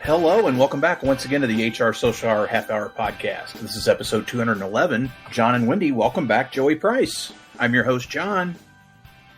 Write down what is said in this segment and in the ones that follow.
Hello and welcome back once again to the HR Social Hour Half Hour Podcast. This is episode 211. Jon and Wendy, welcome back. Joey Price. I'm your host, Jon.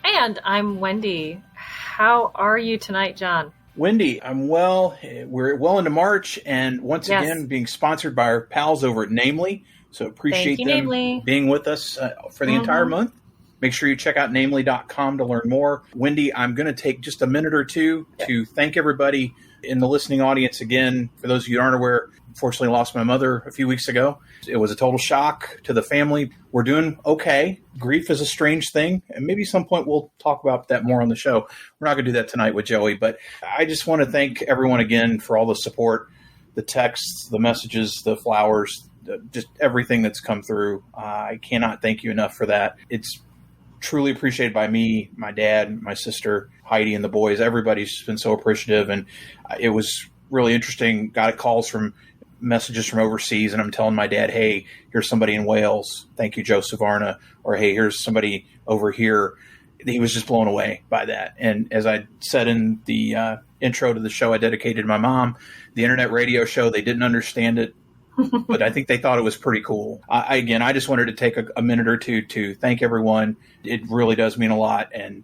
And I'm Wendy. How are you tonight, Jon? Wendy, I'm well. We're well into March and once again being sponsored by our pals over at Namely. So appreciate them Namely being with us for the entire month. Make sure you check out namely.com to learn more. Wendy, I'm going to take just a minute or two to thank everybody in the listening audience again. For those of you who aren't aware, unfortunately lost my mother a few weeks ago. It was a total shock to the family. We're doing okay. Grief is a strange thing, and maybe some point we'll talk about that more on the show. We're not going to do that tonight with Joey, but I just want to thank everyone again for all the support, the texts, the messages, the flowers, just everything that's come through. I cannot thank you enough for that. It's truly appreciated by me, my dad, my sister, Heidi, and the boys. Everybody's been so appreciative, and it was really interesting. Got calls from messages from overseas, and I'm telling my dad, hey, here's somebody in Wales. Thank you, Joe Savarna. Or, hey, here's somebody over here. He was just blown away by that. And as I said in the intro to the show I dedicated to my mom, the internet radio show, they didn't understand it, but I think they thought it was pretty cool. I just wanted to take a minute or two to thank everyone. It really does mean a lot, and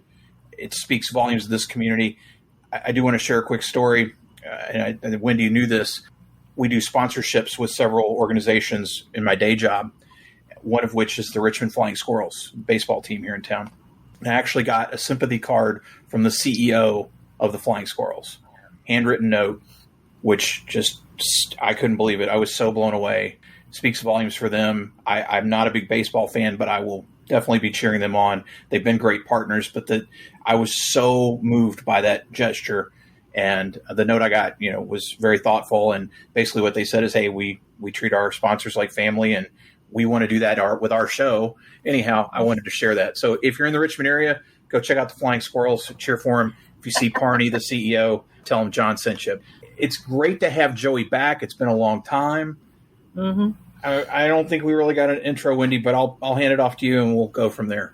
it speaks volumes of this community. I do want to share a quick story, and Wendy knew this. We do sponsorships with several organizations in my day job, one of which is the Richmond Flying Squirrels baseball team here in town. And I actually got a sympathy card from the CEO of the Flying Squirrels, handwritten note, which just I couldn't believe it. I was so blown away. Speaks volumes for them. I'm not a big baseball fan, but I will definitely be cheering them on. They've been great partners, but I was so moved by that gesture. And the note I got, was very thoughtful. And basically what they said is, hey, we treat our sponsors like family, and we want to do that with our show. Anyhow, I wanted to share that. So if you're in the Richmond area, go check out the Flying Squirrels, cheer for them. If you see Parney, the CEO, tell him Jon sent you. It's great to have Joey back. It's been a long time. Mm-hmm. I don't think we really got an intro, Wendy, but I'll hand it off to you and we'll go from there.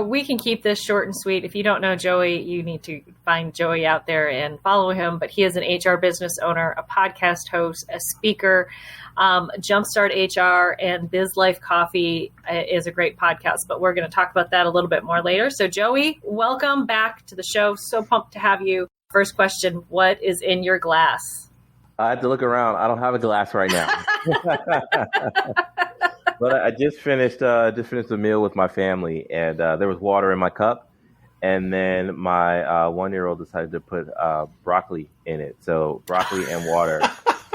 We can keep this short and sweet. If you don't know Joey, you need to find Joey out there and follow him. But he is an HR business owner, a podcast host, a speaker. Jumpstart HR and Biz Life Coffee is a great podcast, but we're going to talk about that a little bit more later. So Joey, welcome back to the show. So pumped to have you. First question, what is in your glass? I had to look around. I don't have a glass right now. But I just finished a meal with my family, and there was water in my cup. And then my 1-year-old decided to put broccoli in it. So broccoli and water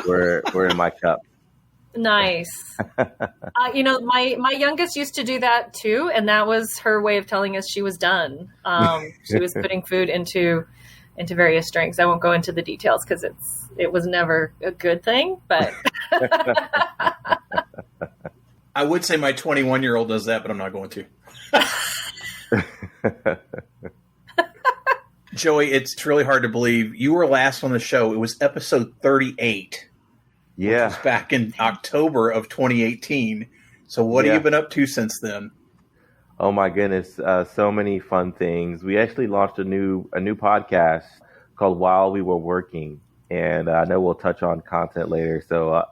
were in my cup. Nice. My youngest used to do that too, and that was her way of telling us she was done. She was putting food into various drinks. I won't go into the details because it was never a good thing, but I would say my 21-year-old does that, but I'm not going to. Joey, it's really hard to believe you were last on the show. It was episode 38. Yeah. Which was back in October of 2018. So what have you been up to since then? Oh my goodness, so many fun things. We actually launched a new podcast called While We Were Working, and I know we'll touch on content later. So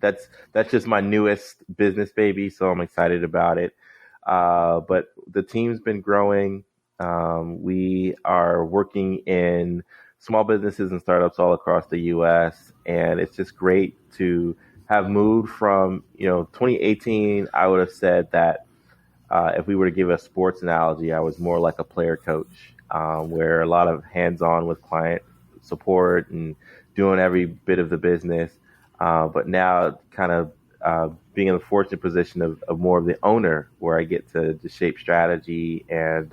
that's just my newest business baby, so I'm excited about it. But the team's been growing. We are working in small businesses and startups all across the U.S., and it's just great to have moved from 2018. I would have said that. If we were to give a sports analogy, I was more like a player coach, where a lot of hands-on with client support and doing every bit of the business. But now kind of being in the fortunate position of more of the owner, where I get to shape strategy and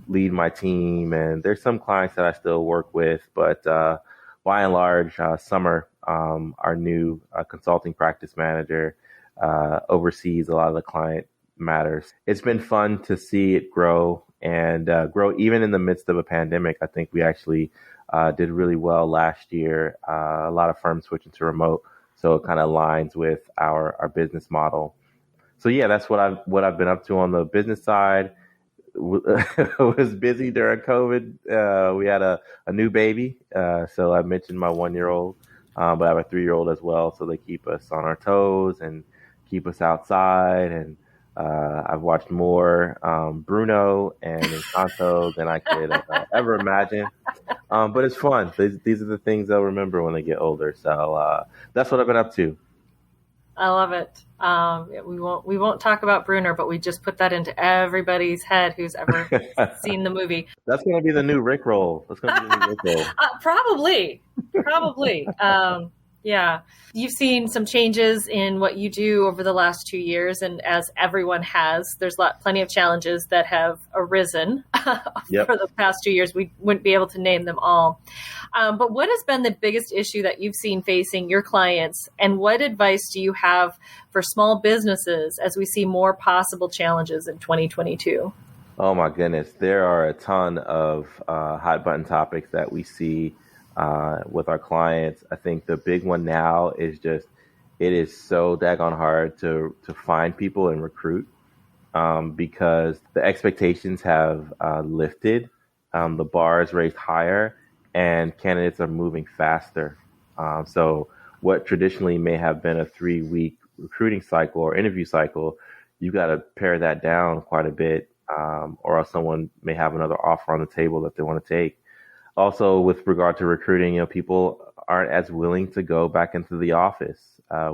lead my team. And there's some clients that I still work with, but by and large, Summer, our new consulting practice manager, oversees a lot of the client matters. It's been fun to see it grow and grow even in the midst of a pandemic. I think we actually did really well last year. A lot of firms switching to remote, so it kind of aligns with our business model. So yeah, that's what I've been up to on the business side. was busy during COVID. We had a new baby. So I mentioned my 1-year-old, but I have a 3-year-old as well. So they keep us on our toes and keep us outside. And I've watched more Bruno and Encanto than I could ever imagine. But it's fun. These are the things they'll remember when they get older. So that's what I've been up to. I love it. We won't talk about Bruner, but we just put that into everybody's head who's ever seen the movie. That's going to be the new Rickroll. That's going to be the new Rickroll. Probably. Yeah. You've seen some changes in what you do over the last 2 years. And as everyone has, there's plenty of challenges that have arisen for the past 2 years. We wouldn't be able to name them all. But what has been the biggest issue that you've seen facing your clients? And what advice do you have for small businesses as we see more possible challenges in 2022? Oh, my goodness. There are a ton of hot button topics that we see with our clients. I think the big one now is just, it is so daggone hard to find people and recruit because the expectations have lifted, the bar is raised higher, and candidates are moving faster. So what traditionally may have been a 3-week recruiting cycle or interview cycle, you've got to pare that down quite a bit, or else someone may have another offer on the table that they want to take. Also, with regard to recruiting, people aren't as willing to go back into the office.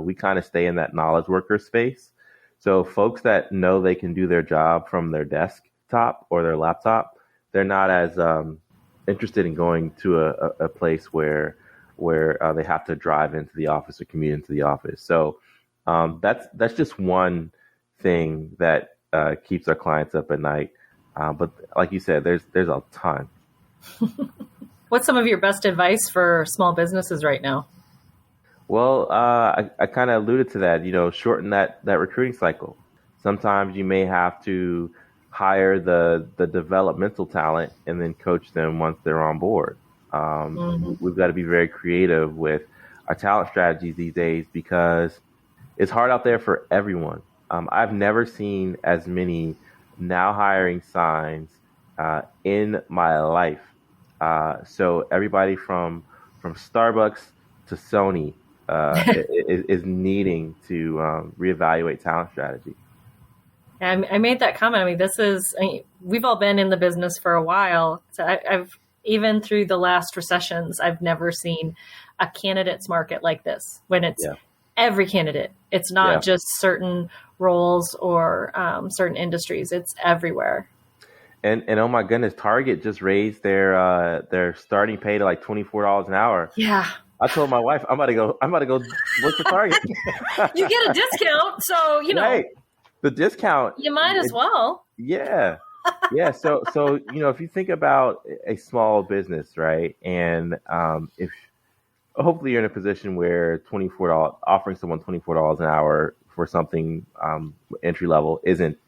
We kind of stay in that knowledge worker space. So folks that know they can do their job from their desktop or their laptop, they're not as interested in going to a place where they have to drive into the office or commute into the office. So that's just one thing that keeps our clients up at night. But like you said, there's a ton. What's some of your best advice for small businesses right now? Well, I kind of alluded to that, shorten that recruiting cycle. Sometimes you may have to hire the developmental talent and then coach them once they're on board. We've got to be very creative with our talent strategies these days because it's hard out there for everyone. I've never seen as many now hiring signs in my life. So everybody from Starbucks to Sony is needing to reevaluate talent strategy. I made that comment. We've all been in the business for a while. So I've even through the last recessions, I've never seen a candidates market like this when it's every candidate. It's not just certain roles or certain industries. It's everywhere. And oh my goodness, Target just raised their starting pay to like $24 an hour. Yeah. I told my wife, I'm about to go work for Target. You get a discount, so right. The discount. You might as well. Yeah. Yeah. So if you think about a small business, right, and if hopefully you're in a position where offering someone $24 an hour for something entry level isn't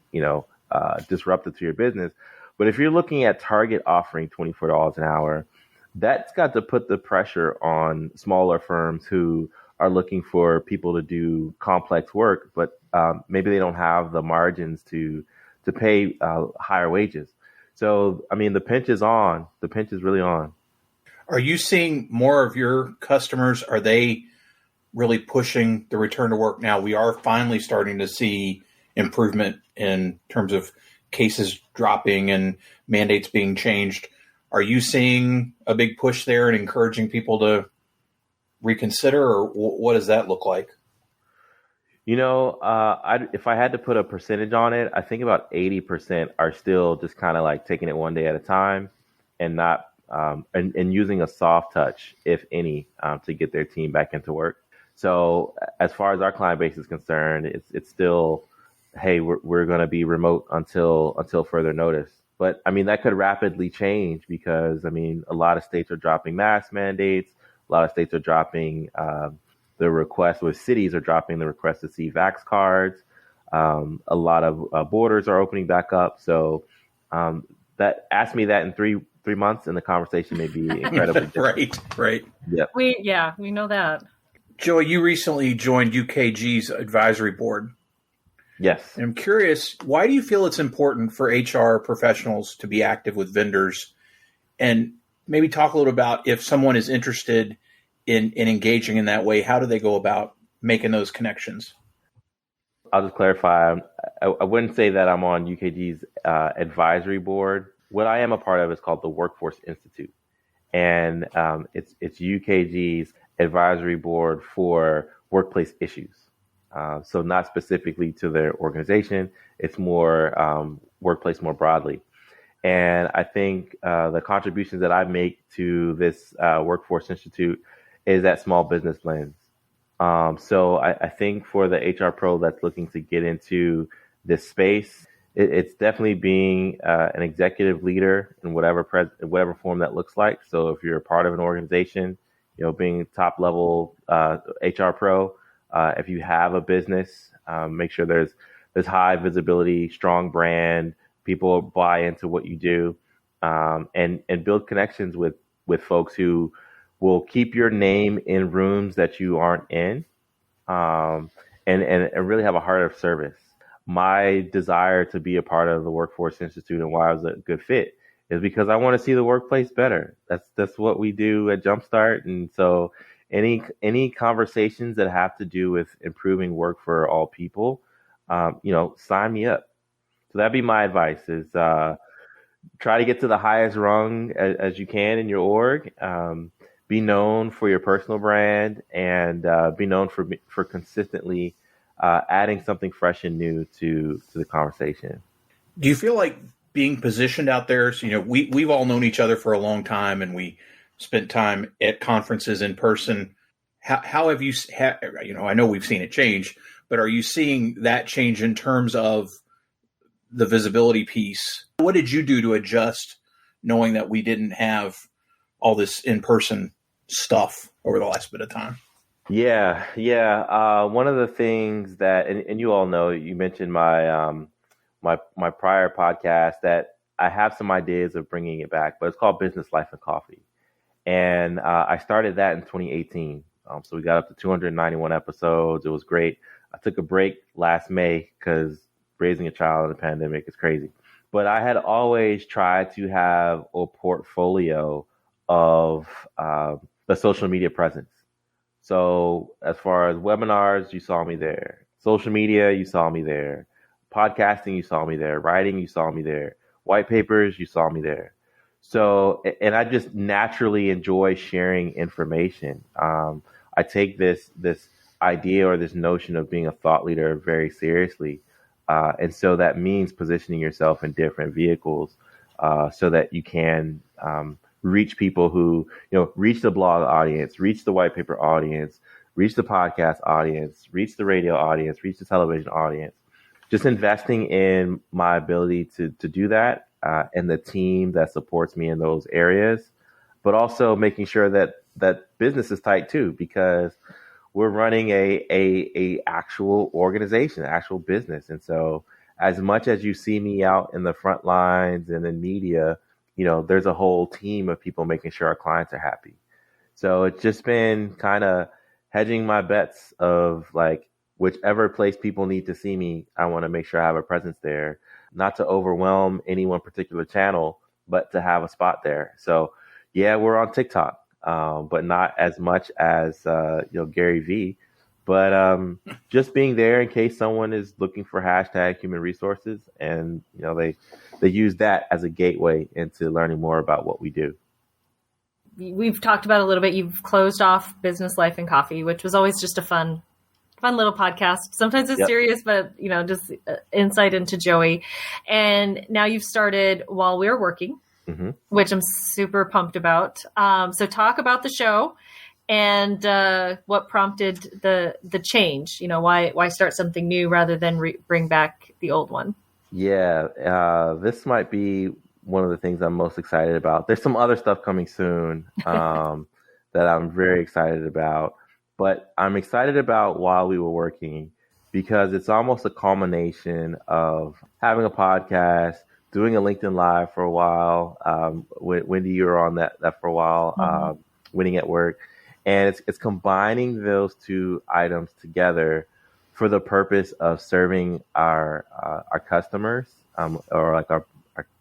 disruptive to your business. But if you're looking at Target offering $24 an hour, that's got to put the pressure on smaller firms who are looking for people to do complex work, but maybe they don't have the margins to pay higher wages. So, the pinch is on. The pinch is really on. Are you seeing more of your customers? Are they really pushing the return to work now? We are finally starting to see improvement in terms of cases dropping and mandates being changed. Are you seeing a big push there and encouraging people to reconsider, or what does that look like? If I had to put a percentage on it, I think about 80% are still just kind of like taking it one day at a time and not and using a soft touch, if any, to get their team back into work. So as far as our client base is concerned, it's still, hey, we're going to be remote until further notice. But that could rapidly change because a lot of states are dropping mask mandates. A lot of states are dropping the request, with cities are dropping the request to see vax cards. A lot of borders are opening back up. So ask me that in three months, and the conversation may be incredibly different. Right. Yep. We know that. Joey, you recently joined UKG's advisory board. Yes. And I'm curious, why do you feel it's important for HR professionals to be active with vendors? And maybe talk a little about if someone is interested in engaging in that way, how do they go about making those connections? I'll just clarify. I wouldn't say that I'm on UKG's advisory board. What I am a part of is called the Workforce Institute, and it's UKG's advisory board for workplace issues. So not specifically to their organization, it's more workplace more broadly. And I think the contributions that I make to this Workforce Institute is that small business lens. So I think for the HR pro that's looking to get into this space, it's definitely being an executive leader in whatever form that looks like. So if you're a part of an organization, being top level HR pro, if you have a business, make sure there's high visibility, strong brand, people buy into what you do, and build connections with folks who will keep your name in rooms that you aren't in, and really have a heart of service. My desire to be a part of the Workforce Institute and why I was a good fit is because I want to see the workplace better. That's what we do at Jumpstart, and so any conversations that have to do with improving work for all people, sign me up. So that'd be my advice: is try to get to the highest rung as you can in your org. Be known for your personal brand, and be known for consistently adding something fresh and new to the conversation. Do you feel like being positioned out there? So, we've all known each other for a long time, and we spent time at conferences in person. How have you? I know we've seen it change, but are you seeing that change in terms of the visibility piece? What did you do to adjust, knowing that we didn't have all this in-person stuff over the last bit of time? Yeah. One of the things that, and you all know, you mentioned my my prior podcast, that I have some ideas of bringing it back, but it's called Business, Life, and Coffee. And I started that in 2018. So we got up to 291 episodes. It was great. I took a break last May because raising a child in a pandemic is crazy. But I had always tried to have a portfolio of the social media presence. So as far as webinars, you saw me there. Social media, you saw me there. Podcasting, you saw me there. Writing, you saw me there. White papers, you saw me there. So, and I just naturally enjoy sharing information. I take this idea or this notion of being a thought leader very seriously. And so that means positioning yourself in different vehicles so that you can reach people who, reach the blog audience, reach the white paper audience, reach the podcast audience, reach the radio audience, reach the television audience. Just investing in my ability to do that and the team that supports me in those areas, but also making sure that business is tight too, because we're running a actual organization, actual business. And so as much as you see me out in the front lines and in media, there's a whole team of people making sure our clients are happy. So it's just been kind of hedging my bets of like, whichever place people need to see me, I want to make sure I have a presence there, not to overwhelm any one particular channel, but to have a spot there. So yeah, we're on TikTok, but not as much as, Gary V, but just being there in case someone is looking for hashtag human resources, and, they use that as a gateway into learning more about what we do. We've talked about a little bit. You've closed off Business, Life, and Coffee, which was always just a fun little podcast. Sometimes it's serious, but just insight into Joey. And now you've started While We're Working, which I'm super pumped about. So talk about the show and what prompted the change. Why start something new rather than bring back the old one? Yeah, this might be one of the things I'm most excited about. There's some other stuff coming soon that I'm very excited about. But I'm excited about While We Were Working because it's almost a culmination of having a podcast, doing a LinkedIn Live for a while. Wendy, you were on that for a while, Winning at Work. And it's combining those two items together for the purpose of serving our customers, or like our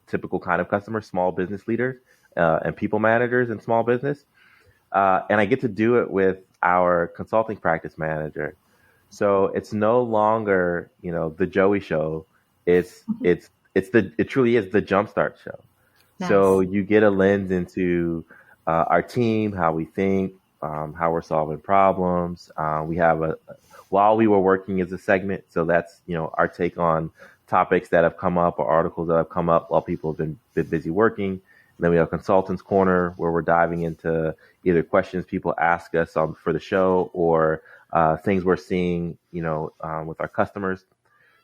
typical kind of customers, small business leaders and people managers in small business. And I get to do it with our consulting practice manager. So it's no longer, the Joey show. It truly is the Jumpstart show. Nice. So you get a lens into our team, how we think, how we're solving problems. We have while we were working as a segment. So that's, our take on topics that have come up or articles that have come up while people have been busy working. And then we have Consultants Corner, where we're diving into either questions people ask us for the show or things we're seeing, with our customers.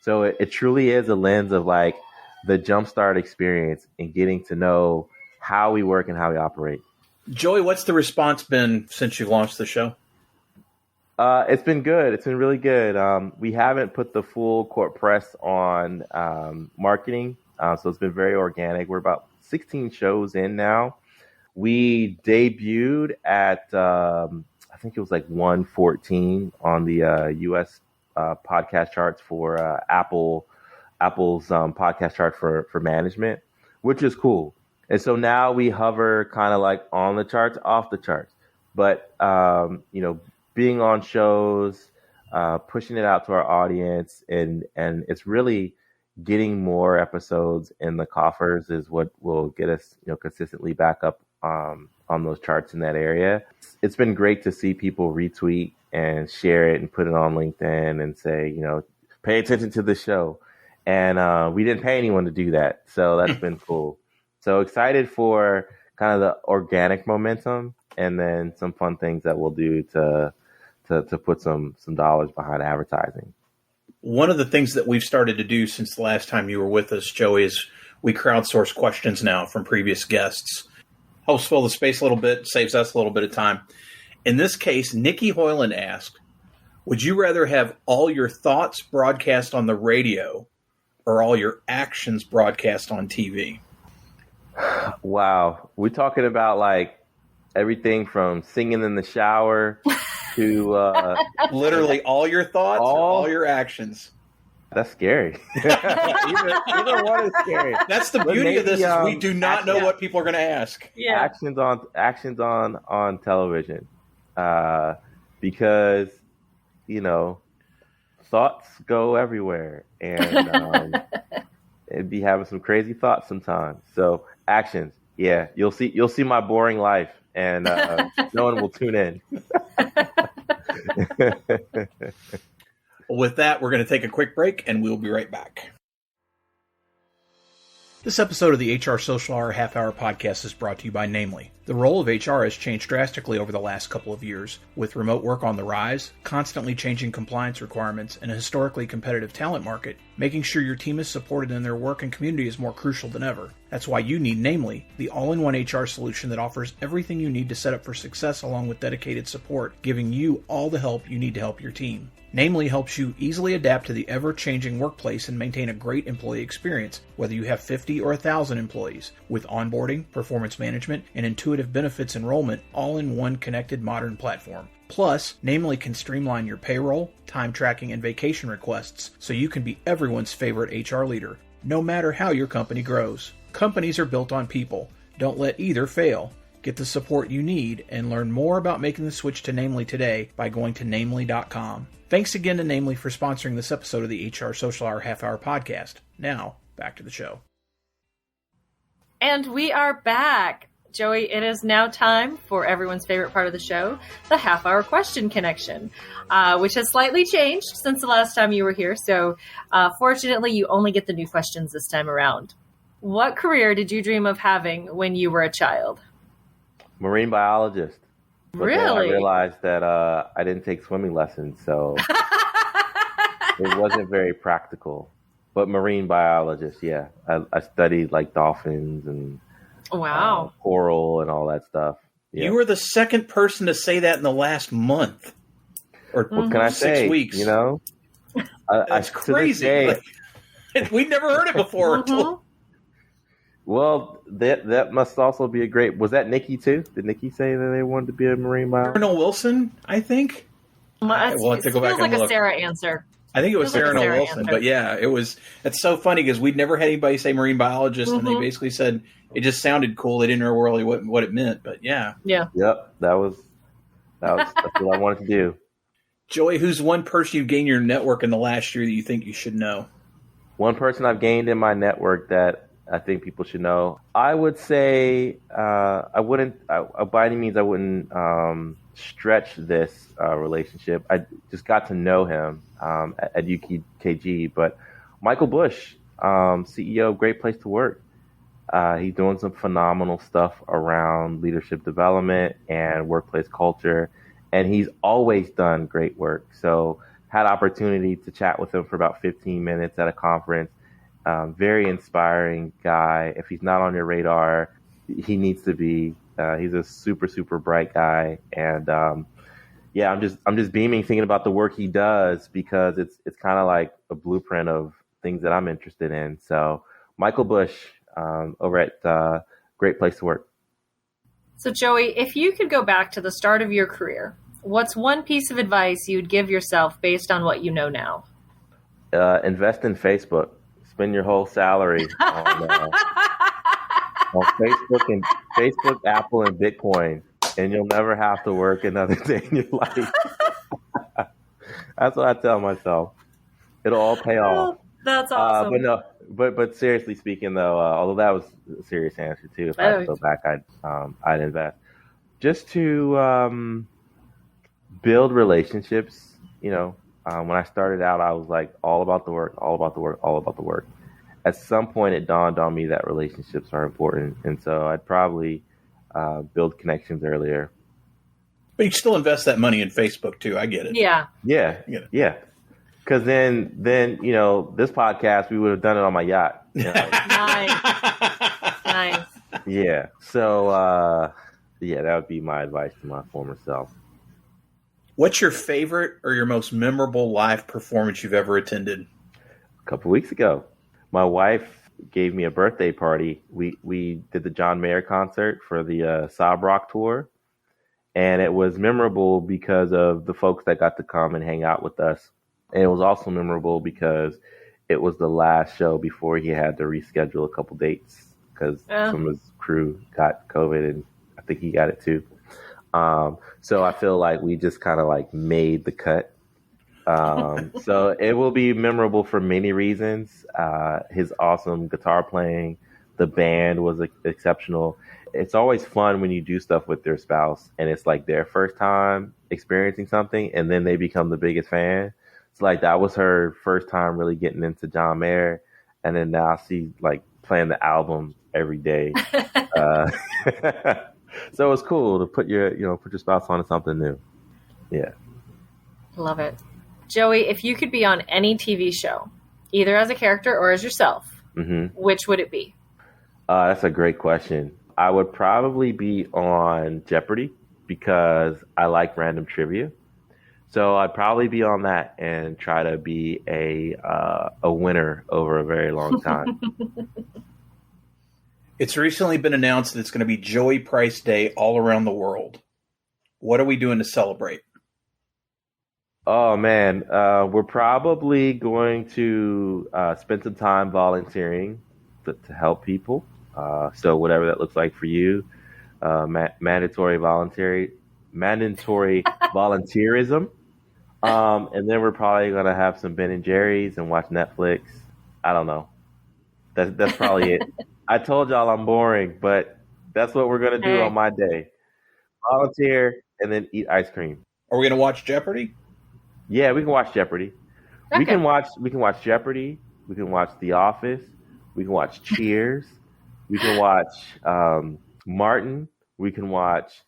So it truly is a lens of like the Jumpstart experience and getting to know how we work and how we operate. Joey, what's the response been since you launched the show? It's been good. It's been really good. We haven't put the full court press on marketing, so it's been very organic. We're about 16 shows in now. We debuted at, I think it was like 114 on the U.S. Podcast charts for Apple's podcast chart for management, which is cool. And so now we hover kind of like on the charts, off the charts. But, being on shows, pushing it out to our audience, and it's really getting more episodes in the coffers is what will get us, consistently back up on those charts in that area. It's been great to see people retweet and share it and put it on LinkedIn and say, pay attention to the show. And we didn't pay anyone to do that. So that's been cool. So excited for kind of the organic momentum and then some fun things that we'll do to put some dollars behind advertising. One of the things that we've started to do since the last time you were with us, Joey, is we crowdsource questions now from previous guests. Helps fill the space a little bit, saves us a little bit of time. In this case, Nikki Hoyland asked, would you rather have all your thoughts broadcast on the radio or all your actions broadcast on TV? Wow. We're talking about like everything from singing in the shower to literally all your thoughts, all your actions. That's scary. either one is scary. That's the beauty of this. Is we do not know what people are going to ask. Yeah. Actions on television, because thoughts go everywhere, and it'd be having some crazy thoughts sometimes. So actions, yeah, you'll see my boring life, and no one will tune in. With that, we're going to take a quick break, and we'll be right back. This episode of the HR Social Hour Half Hour Podcast is brought to you by Namely. The role of HR has changed drastically over the last couple of years, with remote work on the rise, constantly changing compliance requirements, and a historically competitive talent market. Making sure your team is supported in their work and community is more crucial than ever. That's why you need Namely, the all-in-one HR solution that offers everything you need to set up for success along with dedicated support, giving you all the help you need to help your team. Namely helps you easily adapt to the ever-changing workplace and maintain a great employee experience, whether you have 50 or 1,000 employees, with onboarding, performance management, and intuitive benefits enrollment all in one connected modern platform. Plus, Namely can streamline your payroll, time tracking, and vacation requests so you can be everyone's favorite HR leader, no matter how your company grows. Companies are built on people. Don't let either fail. Get the support you need and learn more about making the switch to Namely today by going to namely.com. Thanks again to Namely for sponsoring this episode of the HR Social Hour Half Hour Podcast. Now, back to the show. And we are back. Joey, it is now time for everyone's favorite part of the show, the Half Hour Question Connection, which has slightly changed since the last time you were here. So fortunately, you only get the new questions this time around. What career did you dream of having when you were a child? Marine biologist. But really? Then I realized that I didn't take swimming lessons, so it wasn't very practical. But marine biologist, yeah. I studied like dolphins and coral and all that stuff. Yeah. You were the second person to say that in the last month. Or what can I 6 say? weeks. That's crazy. We'd never heard it before. Until... Well, that must also be a great... Was that Nikki, too? Did Nikki say that they wanted to be a marine biologist? Colonel Wilson, I think. Well, it feels like a Sarah answer. I think it was Sarah Noel Wilson, answer. but yeah, it's so funny because we'd never had anybody say marine biologist, and they basically said it just sounded cool. They didn't know really what it meant, but yeah. Yep, that's what I wanted to do. Joey, who's one person you've gained your network in the last year that you think you should know? One person I've gained in my network that I think people should know. I would say by any means I wouldn't stretch this relationship. I just got to know him at UKG, but Michael Bush, CEO of Great Place to Work. He's doing some phenomenal stuff around leadership development and workplace culture, and he's always done great work. So had opportunity to chat with him for about 15 minutes at a conference. Very inspiring guy. If he's not on your radar, he needs to be. He's a super, super bright guy. And I'm just beaming thinking about the work he does because it's kind of like a blueprint of things that I'm interested in. So Michael Bush over at Great Place to Work. So Joey, if you could go back to the start of your career, what's one piece of advice you'd give yourself based on what you know now? Invest in Facebook. Spend your whole salary on Facebook, Apple, and Bitcoin, and you'll never have to work another day in your life. That's what I tell myself. It'll all pay off. That's awesome. But seriously speaking, though, although that was a serious answer too, if I had to go back, I'd invest just to build relationships. When I started out, I was like all about the work, all about the work, all about the work. At some point, it dawned on me that relationships are important, and so I'd probably build connections earlier. But you still invest that money in Facebook too. I get it. Yeah. Because then this podcast, we would have done it on my yacht. Nice. Yeah. So that would be my advice to my former self. What's your favorite or your most memorable live performance you've ever attended? A couple weeks ago, my wife gave me a birthday party. We did the John Mayer concert for the Sob Rock tour, and it was memorable because of the folks that got to come and hang out with us. And it was also memorable because it was the last show before he had to reschedule a couple dates because some of his crew got COVID, and I think he got it too. So I feel like we just kind of like made the cut. So it will be memorable for many reasons. His awesome guitar playing, the band was exceptional. It's always fun when you do stuff with their spouse and it's like their first time experiencing something and then they become the biggest fan. It's like that was her first time really getting into John Mayer, and then now she's like playing the album every day. So it's cool to put your spouse on to something new. Yeah. Love it. Joey, if you could be on any TV show, either as a character or as yourself, which would it be? That's a great question. I would probably be on Jeopardy because I like random trivia. So I'd probably be on that and try to be a winner over a very long time. It's recently been announced that it's going to be Joey Price Day all around the world. What are we doing to celebrate? Oh, man. We're probably going to spend some time volunteering to help people. So whatever that looks like for you, mandatory volunteerism. And then we're probably going to have some Ben and Jerry's and watch Netflix. I don't know. That's probably it. I told y'all I'm boring, but that's what we're going to do on my day. Volunteer and then eat ice cream. Are we going to watch Jeopardy? Yeah, we can watch Jeopardy. Okay. We can watch Jeopardy. We can watch The Office. We can watch Cheers. We can watch Martin. We can watch.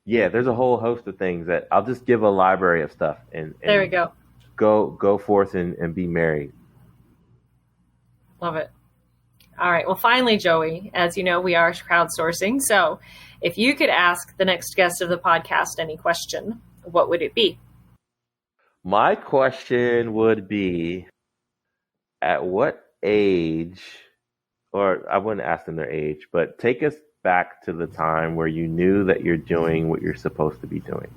Yeah, there's a whole host of things that I'll just give a library of stuff and there we go. Go forth and be merry. Love it. All right. Well, finally, Joey, as you know, we are crowdsourcing. So if you could ask the next guest of the podcast any question, what would it be? My question would be, at what age, or I wouldn't ask them their age, but take us back to the time where you knew that you're doing what you're supposed to be doing.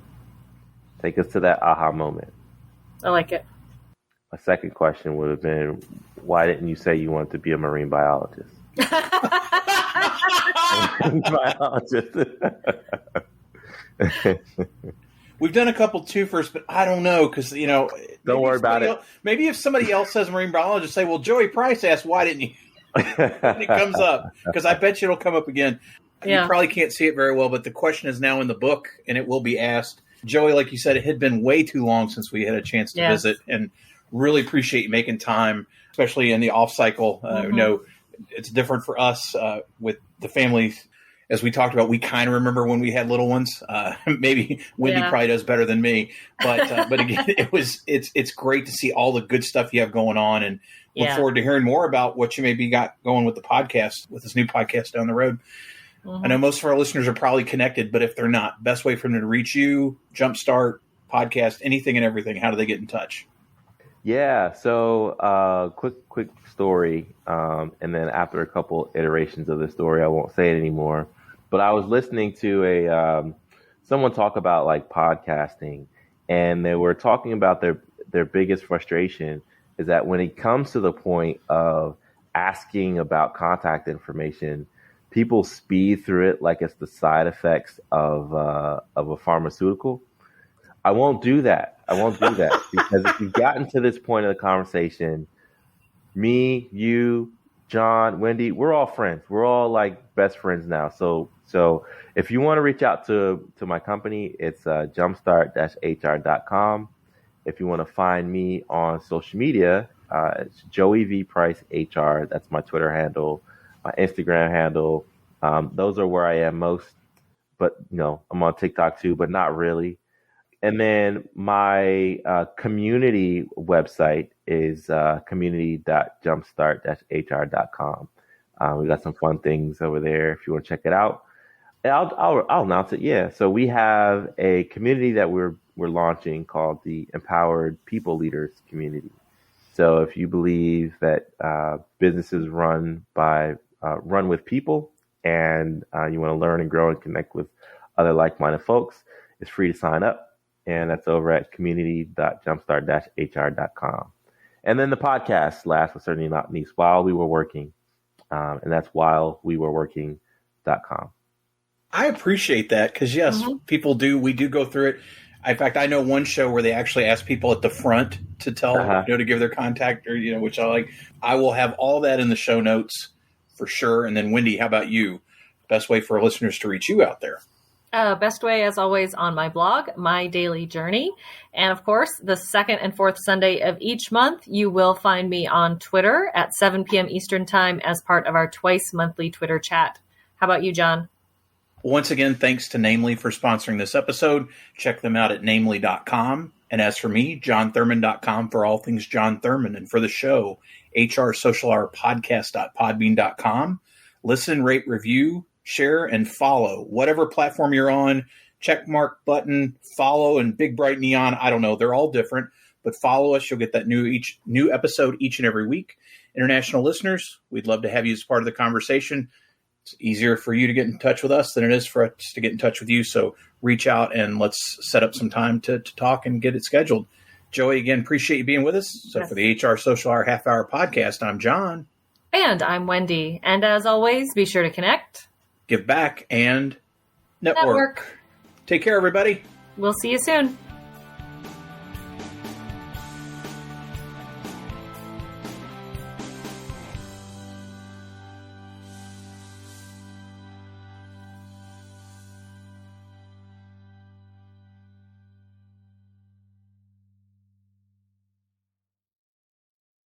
Take us to that aha moment. I like it. a second question would have been, why didn't you say you wanted to be a marine biologist? Biologist. We've done a couple twofers, but I don't know because don't worry about it. Maybe if somebody else says marine biologist, say, "Well, Joey Price asked, why didn't you?" And it comes up because I bet you it'll come up again. Yeah. You probably can't see it very well, but the question is now in the book, and it will be asked. Joey, like you said, it had been way too long since we had a chance to visit, and really appreciate you making time, especially in the off cycle. It's different for us with the family. As we talked about, we kind of remember when we had little ones. Maybe Wendy probably does better than me, but again, it's great to see all the good stuff you have going on, and look forward to hearing more about what you maybe got going with the podcast, with this new podcast down the road. I know most of our listeners are probably connected, but if they're not, best way for them to reach you, Jumpstart, podcast, anything and everything, how do they get in touch? Yeah, so quick story, and then after a couple iterations of the story, I won't say it anymore. But I was listening to someone talk about like podcasting, and they were talking about their biggest frustration is that when it comes to the point of asking about contact information, people speed through it like it's the side effects of a pharmaceutical. I won't do that because if you've gotten to this point of the conversation, me, you, Jon, Wendy, we're all friends. We're all like best friends now. So if you want to reach out to my company, it's jumpstart-hr.com. If you want to find me on social media, it's Joey V Price HR. That's my Twitter handle, my Instagram handle. Those are where I am most. But I'm on TikTok too, but not really. And then my community website is community.jumpstart-hr.com. We got some fun things over there if you want to check it out. And I'll announce it. Yeah. So we have a community that we're launching called the Empowered People Leaders Community. So if you believe that businesses run with people, and you want to learn and grow and connect with other like-minded folks, it's free to sign up. And that's over at community.jumpstart-hr.com. And then the podcast, last but certainly not least, While We Were Working. And that's whilewewereworking.com. I appreciate that because, yes, we do go through it. In fact, I know one show where they actually ask people at the front to tell, to give their contact or, which I like. I will have all that in the show notes for sure. And then, Wendy, how about you? Best way for listeners to reach you out there? Best way, as always, on my blog, My Daily Journey. And of course, the second and fourth Sunday of each month, you will find me on Twitter at 7 p.m. Eastern Time as part of our twice monthly Twitter chat. How about you, Jon? Once again, thanks to Namely for sponsoring this episode. Check them out at namely.com. And as for me, jonthurman.com for all things Jon Thurman. And for the show, hrsocialhourpodcast.podbean.com. Listen, rate, review, share, and follow. Whatever platform you're on, check mark button, follow, and big bright neon. I don't know. They're all different. But follow us. You'll get that new episode each and every week. International listeners, we'd love to have you as part of the conversation. It's easier for you to get in touch with us than it is for us to get in touch with you. So reach out and let's set up some time to talk and get it scheduled. Joey, again, appreciate you being with us. So for the HR Social Hour Half Hour Podcast, I'm Jon. And I'm Wendy. And as always, be sure to connect, give back, and network. Take care, everybody. We'll see you soon.